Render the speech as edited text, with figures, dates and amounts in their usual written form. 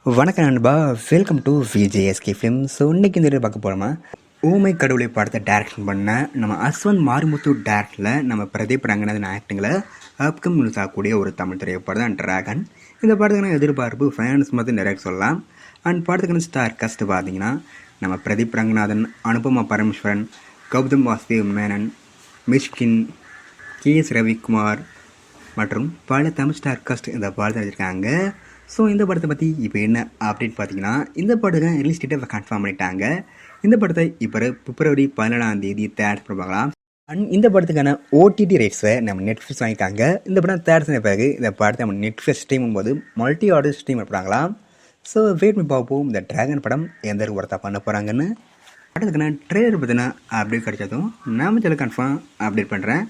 வணக்கம் நண்பா, welcome to VJSK film. So இன்றைக்கி இந்த வீடியோ பார்க்க போகிறோமா, ஊமை கடவுளை படத்தை டேரக்ஷன் பண்ண நம்ம அஸ்வந்த் மாரிமுத்து டேரக்டரில் நம்ம பிரதீப் ரங்கநாதன் ஆக்டிங்கில் அப்கம் நியூஸ் ஆகக்கூடிய ஒரு தமிழ் திரைப்படம் தான் டிராகன். இந்த படத்துக்கான எதிர்பார்ப்பு ஃபேன்ஸ் மட்டும் நிறைய சொல்லலாம். அண்ட் படத்துக்கான ஸ்டார் கஸ்ட் பார்த்தீங்கன்னா நம்ம பிரதீப் ரங்கநாதன், அனுபமா பரமேஸ்வரன், கௌதம் வாசுதேவ் மேனன், மிஷ்கின், KS ரவிக்குமார் மற்றும் பல தமிழ் ஸ்டார் காஸ்ட் இந்த படத்தை வச்சுருக்காங்க. ஸோ இந்த படத்தை பற்றி இப்போ என்ன அப்டேட் பார்த்தீங்கன்னா, இந்த படத்துக்கு ரிலீஸ் டேட்டை கன்ஃபார்ம் பண்ணிட்டாங்க. இந்த படத்தை இப்போ பிப்ரவரி 17 தேர்ட் பண்ணலாம். அண்ட் இந்த படத்துக்கான OTT ரைட்ஸை நம்ம நெட்ஃப்ளிக்ஸ் வாங்கிட்டாங்க. இந்த படம் தேர்ட் பண்ண பிறகு இந்த படத்தை நம்ம நெட்ஃப்ளிக்ஸ் ஸ்ட்ரீம் போது மல்டி ஆர்டர் ஸ்ட்ரீம் பண்ணுறாங்களாம். ஸோ வெயிட் பண்ணி பார்ப்போம் இந்த டிராகன் படம் எந்த ஒரு ஒருத்தா பண்ண போகிறாங்கன்னு. படத்துக்கான ட்ரெய்லர் பற்றின அப்டேட் கிடைச்சதும் நான் சேனல் கன்ஃபார்ம் அப்டேட் பண்ணுறேன்.